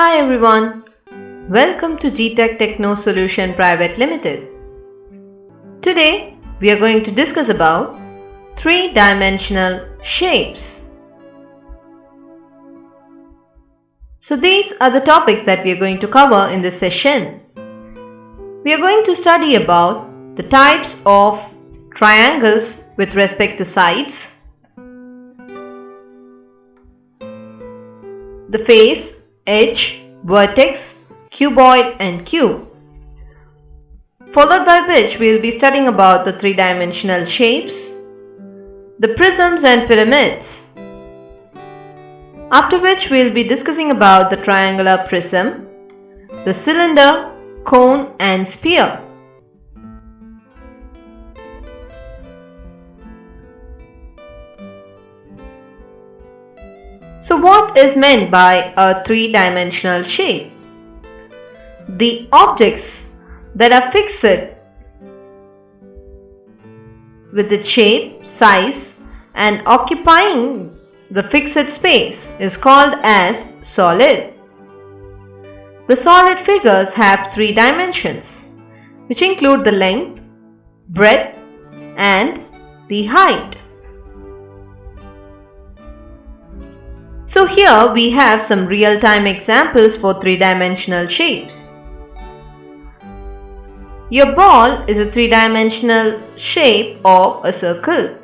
Hi everyone, welcome to GTech Techno Solution Private Limited. Today we are going to discuss about three-dimensional shapes. So these are the topics that we are going to cover in this session. We are going to study about the types of triangles with respect to sides, the face, edge, vertex, cuboid and cube, followed by which we will be studying about the three-dimensional shapes, the prisms and pyramids, after which we will be discussing about the triangular prism, the cylinder, cone and sphere. So what is meant by a three-dimensional shape? The objects that are fixed with its shape, size and occupying the fixed space is called as solid. The solid figures have three dimensions, which include the length, breadth and the height. So here we have some real-time examples for three-dimensional shapes. Your ball is a three-dimensional shape of a circle.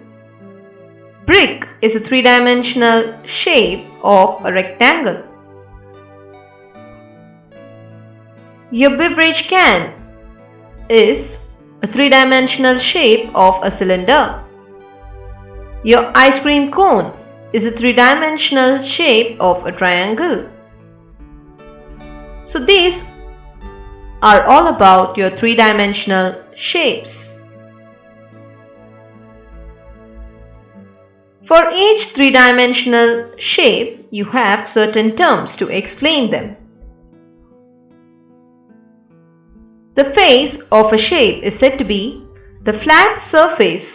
Brick is a three-dimensional shape of a rectangle. Your beverage can is a three-dimensional shape of a cylinder. Your ice cream cone is a three-dimensional shape of a triangle. So these are all about your three-dimensional shapes. For each three-dimensional shape, you have certain terms to explain them. The face of a shape is said to be the flat surface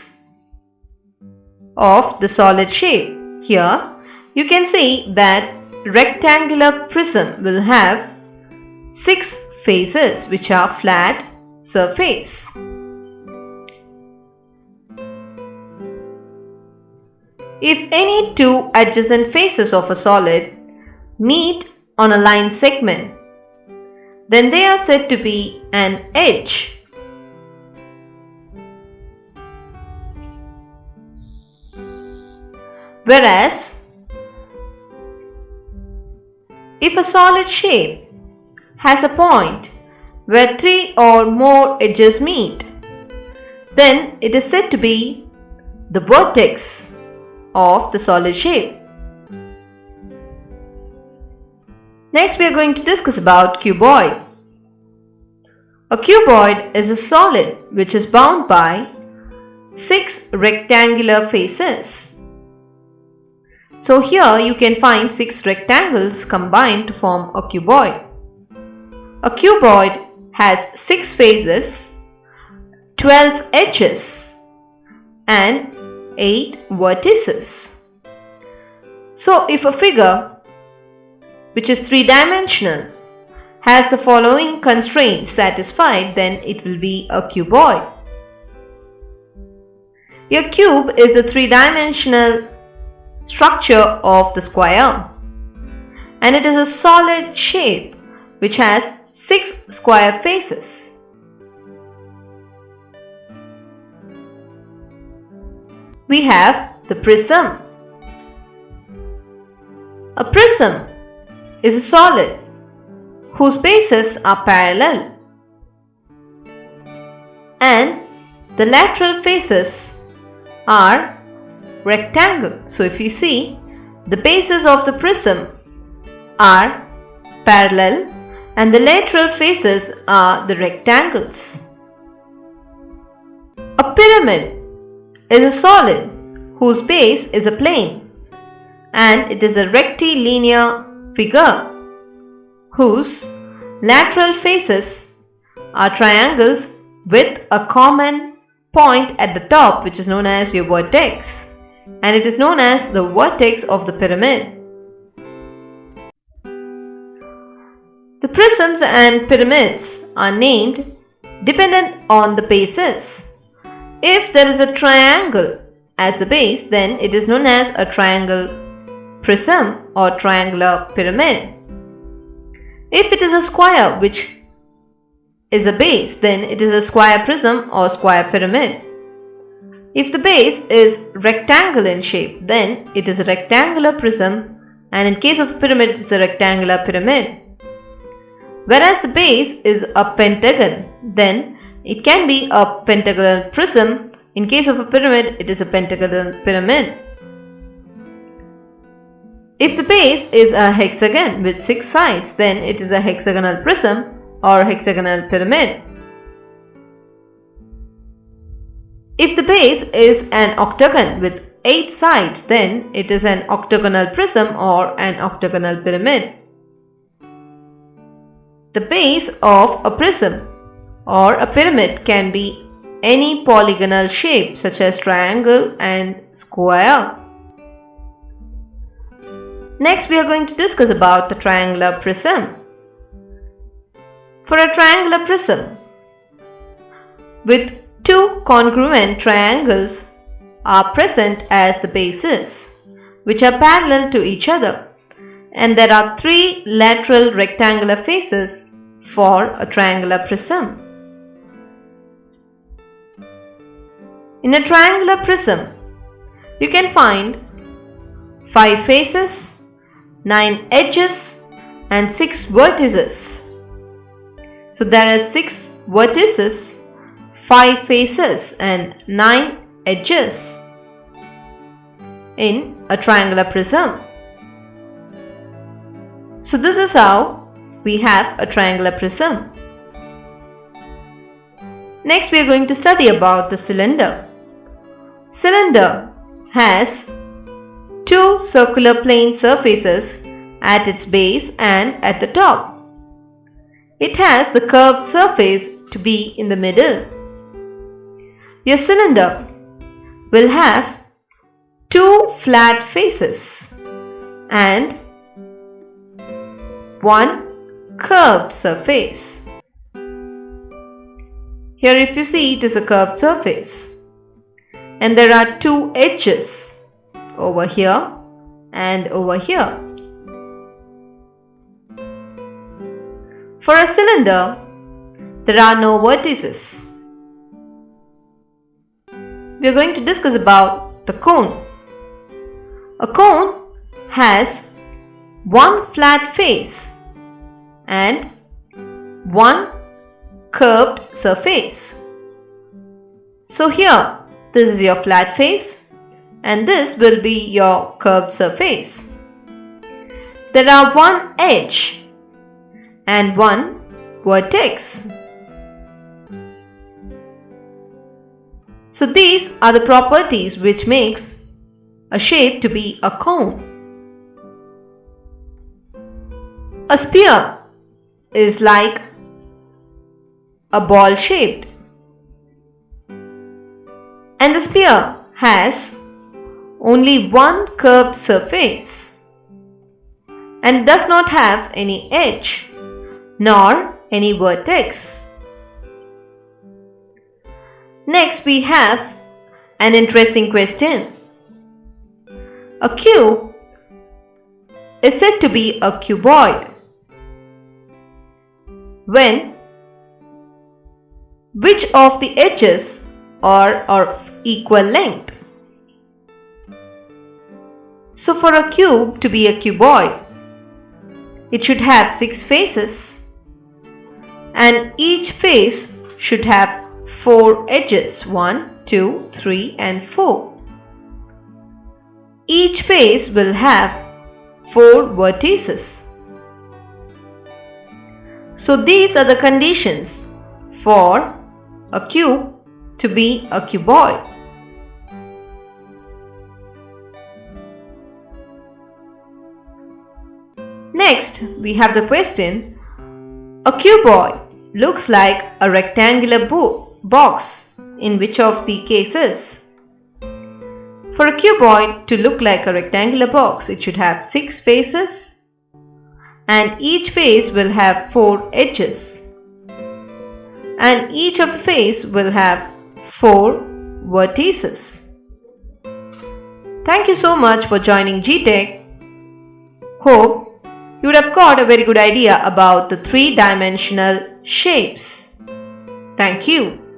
of the solid shape. Here, you can see that rectangular prism will have 6 faces which are flat surface. If any two adjacent faces of a solid meet on a line segment, then they are said to be an edge. Whereas, if a solid shape has a point where 3 or more edges meet, then it is said to be the vertex of the solid shape. Next we are going to discuss about cuboid. A cuboid is a solid which is bound by 6 rectangular faces. So here you can find 6 rectangles combined to form a cuboid. A cuboid has 6 faces, 12 edges and 8 vertices. So if a figure which is three-dimensional has the following constraints satisfied, then it will be a cuboid. Your cube is the three-dimensional structure of the square, and it is a solid shape which has 6 square faces. We have the prism. A prism is a solid whose bases are parallel and the lateral faces are rectangle. So if you see, the bases of the prism are parallel and the lateral faces are the rectangles. A pyramid is a solid whose base is a plane and it is a rectilinear figure whose lateral faces are triangles with a common point at the top, which is known as your vertex, and it is known as the vertex of the pyramid. The prisms and pyramids are named dependent on the bases. If there is a triangle as the base, then it is known as a triangle prism or triangular pyramid. If it is a square which is a base, then it is a square prism or square pyramid. If the base is rectangle in shape, then it is a rectangular prism, and in case of pyramid it is a rectangular pyramid. Whereas the base is a pentagon, then it can be a pentagonal prism. In case of a pyramid, it is a pentagonal pyramid. If the base is a hexagon with 6 sides, then it is a hexagonal prism or hexagonal pyramid. If the base is an octagon with 8 sides, then it is an octagonal prism or an octagonal pyramid. The base of a prism or a pyramid can be any polygonal shape such as triangle and square. Next we are going to discuss about the triangular prism. For a triangular prism with 2 congruent triangles are present as the bases, which are parallel to each other, and there are 3 lateral rectangular faces for a triangular prism. In a triangular prism, you can find 5 faces, 9 edges and 6 vertices. So there are 6 vertices, 5 faces and 9 edges in a triangular prism. So this is how we have a triangular prism. Next we are going to study about the cylinder. Cylinder has 2 circular plane surfaces at its base and at the top. It has the curved surface to be in the middle. Your cylinder will have 2 flat faces and 1 curved surface. Here if you see, it is a curved surface. And there are 2 edges over here and over here. For a cylinder, there are no vertices. We are going to discuss about the cone. A cone has 1 flat face and 1 curved surface. So here, this is your flat face and this will be your curved surface. There are 1 edge and 1 vertex. So these are the properties which makes a shape to be a cone. A sphere is like a ball shaped, and the sphere has only 1 curved surface and does not have any edge nor any vertex. Next we have an interesting question. A cube is said to be a cuboid when which of the edges are of equal length. So for a cube to be a cuboid, it should have 6 faces and each face should have 4 edges, 1, 2, 3 and 4. Each face will have 4 vertices. So these are the conditions for a cube to be a cuboid. Next, we have the question, a cuboid looks like a rectangular box in which of the cases? For a cuboid to look like a rectangular box, it should have 6 faces and each face will have 4 edges, and each of the face will have 4 vertices. Thank you so much for joining GTech. Hope you would have got a very good idea about the 3-dimensional shapes. Thank you.